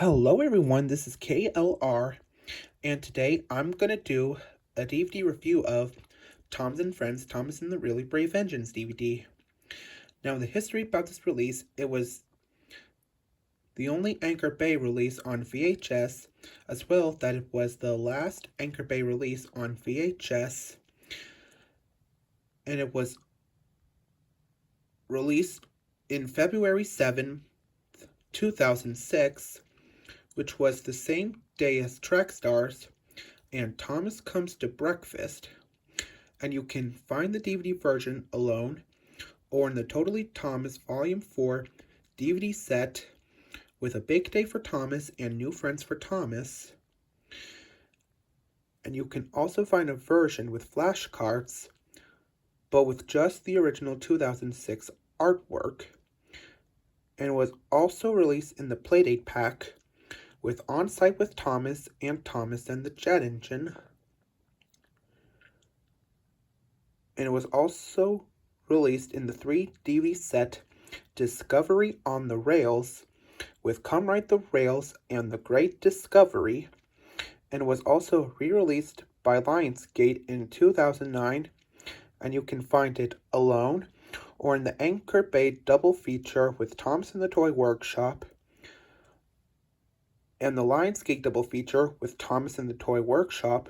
Hello everyone, this is K.L.R. and today I'm going to do a DVD review of Thomas and Friends, Thomas and the Really Brave Engines DVD. Now, the history about this release, it was the only Anchor Bay release on VHS, as well that it was the last Anchor Bay release on VHS, and it was released in February 7, 2006, which was the same day as Track Stars and Thomas Comes to Breakfast, and you can find the DVD version alone or in the Totally Thomas Volume 4 DVD set with A Big Day for Thomas and New Friends for Thomas. And you can also find a version with flashcards, but with just the original 2006 artwork, and was also released in the Playdate pack with On Site with Thomas and Thomas and the Jet Engine. And it was also released in the 3 DVD set Discovery on the Rails with Come Ride the Rails and The Great Discovery, and was also re-released by Lionsgate in 2009, and you can find it alone or in the Anchor Bay double feature with Thomas and the Toy Workshop, and the Lionsgate double feature with Thomas and the Toy Workshop,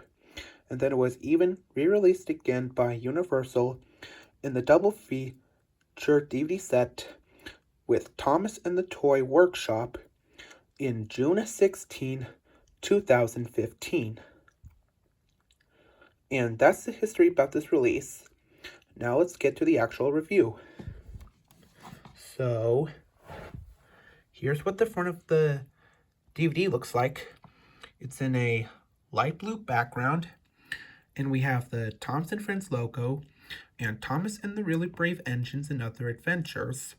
and then it was even re-released again by Universal in the double feature DVD set with Thomas and the Toy Workshop in June 16, 2015. And that's the history about this release. Now let's get to the actual review. So, here's what the front of the DVD looks like. It's in a light blue background, and we have the Thomas and Friends logo and Thomas and the Really Brave Engines and Other Adventures,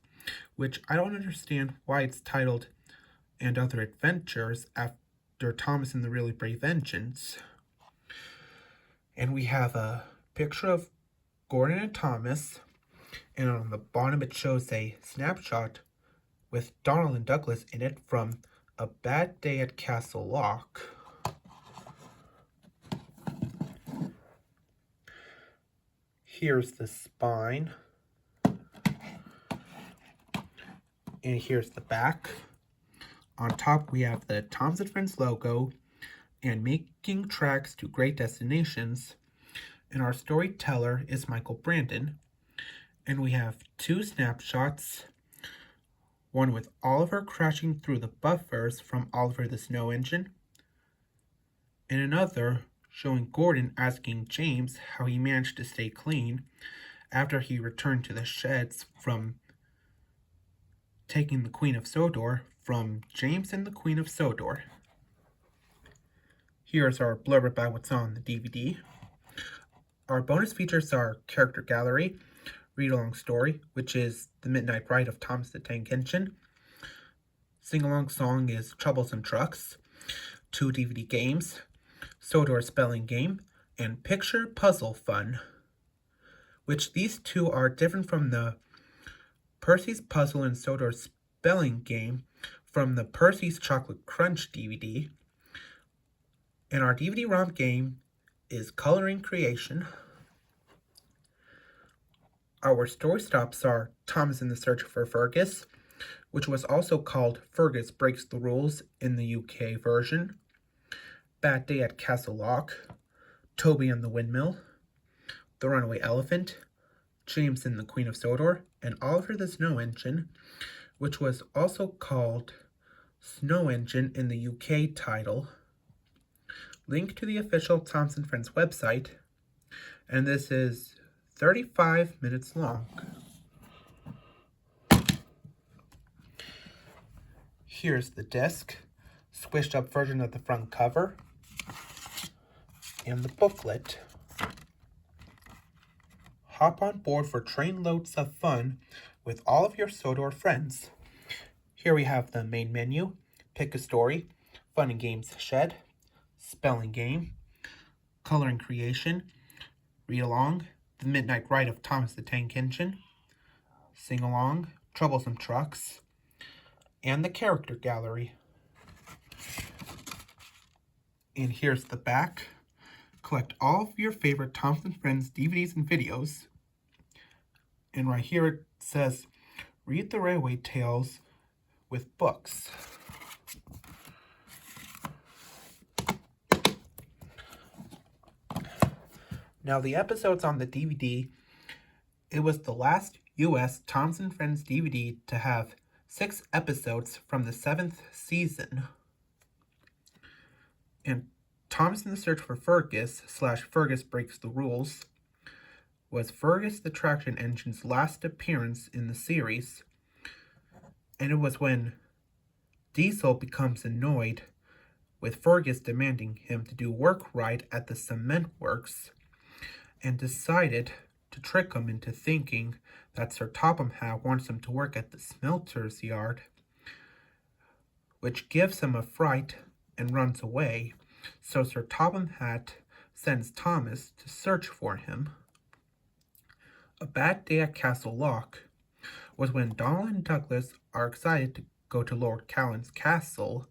which I don't understand why it's titled And Other Adventures after Thomas and the Really Brave Engines. And we have a picture of Gordon and Thomas, and on the bottom it shows a snapshot with Donald and Douglas in it from A Bad Day at Castle Lock. Here's the spine, and here's the back. On top we have the Thomas and Friends logo and Making Tracks to Great Destinations, and our storyteller is Michael Brandon. And we have 2 snapshots, one with Oliver crashing through the buffers from Oliver the Snow Engine, and another showing Gordon asking James how he managed to stay clean after he returned to the sheds from taking the Queen of Sodor from James and the Queen of Sodor. Here's our blurb about what's on the DVD. Our bonus features are Character Gallery, Read-Along Story, which is The Midnight Ride of Thomas the Tank Engine. Sing-along song is Troublesome Trucks. 2 DVD games, Sodor Spelling Game, and Picture Puzzle Fun, which these 2 are different from the Percy's Puzzle and Sodor Spelling Game from the Percy's Chocolate Crunch DVD. And our DVD-ROM game is Coloring Creation. Our story stops are Thomas in the Search for Fergus, which was also called Fergus Breaks the Rules in the UK version, Bad Day at Castle Lock, Toby and the Windmill, The Runaway Elephant, James and the Queen of Sodor, and Oliver the Snow Engine, which was also called Snow Engine in the UK title. Link to the official Thomas and Friends website, and this is 35 minutes long. Here's the disc, squished up version of the front cover, and the booklet. Hop on board for trainloads of fun with all of your Sodor friends. Here we have the main menu, Pick a Story, Fun and Games Shed, Spelling Game, Coloring Creation, Read Along, The Midnight Ride of Thomas the Tank Engine, Sing Along, Troublesome Trucks, and the Character Gallery. And here's the back. Collect all of your favorite Thompson Friends DVDs and videos. And right here it says, read the Railway Tales with books. Now the episodes on the DVD, it was the last US Thompson Friends DVD to have 6 episodes from the 7th season. And Thomas in the Search for Fergus / Fergus Breaks the Rules was Fergus the Traction Engine's last appearance in the series. And it was when Diesel becomes annoyed with Fergus demanding him to do work right at the cement works and decided to trick him into thinking that Sir Topham Hatt wants him to work at the smelter's yard, which gives him a fright and runs away. So Sir Topham Hatt sends Thomas to search for him. A Bad Day at Castle Lock was when Donald and Douglas are excited to go to Lord Callan's castle,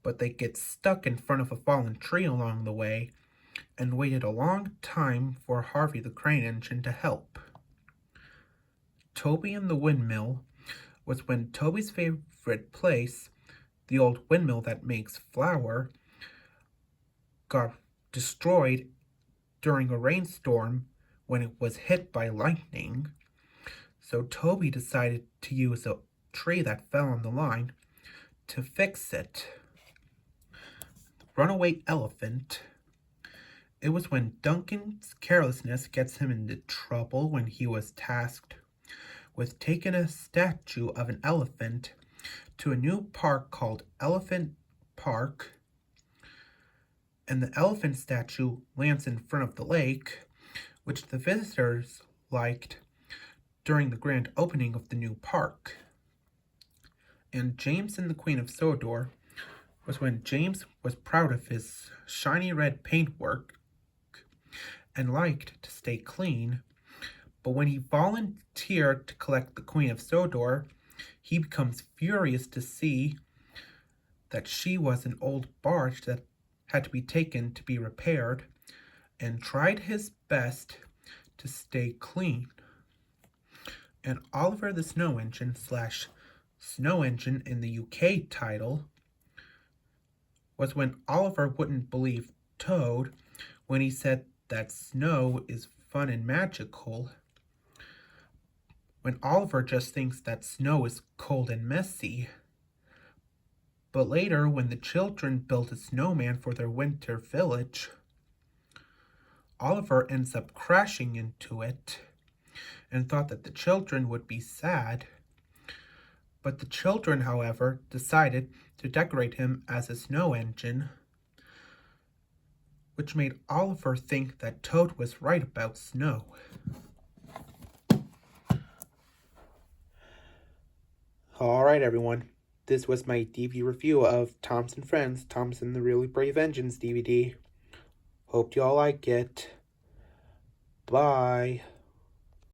but they get stuck in front of a fallen tree along the way and waited a long time for Harvey the Crane Engine to help. Toby and the Windmill was when Toby's favorite place, the old windmill that makes flour, got destroyed during a rainstorm when it was hit by lightning. So Toby decided to use a tree that fell on the line to fix it. The Runaway Elephant. It was when Duncan's carelessness gets him into trouble when he was tasked with taking a statue of an elephant to a new park called Elephant Park, and the elephant statue lands in front of the lake, which the visitors liked during the grand opening of the new park. And James and the Queen of Sodor was when James was proud of his shiny red paintwork and liked to stay clean, but when he volunteered to collect the Queen of Sodor, he becomes furious to see that she was an old barge that had to be taken to be repaired, and tried his best to stay clean. And Oliver the Snow Engine / Snow Engine in the UK title was when Oliver wouldn't believe Toad when he said that snow is fun and magical, when Oliver just thinks that snow is cold and messy. But later, when the children build a snowman for their winter village, Oliver ends up crashing into it and thought that the children would be sad. But the children, however, decided to decorate him as a snow engine, which made Oliver think that Toad was right about snow. Alright everyone, this was my DVD review of Thompson Friends, Thompson the Really Brave Engines DVD. Hope you all like it. Bye.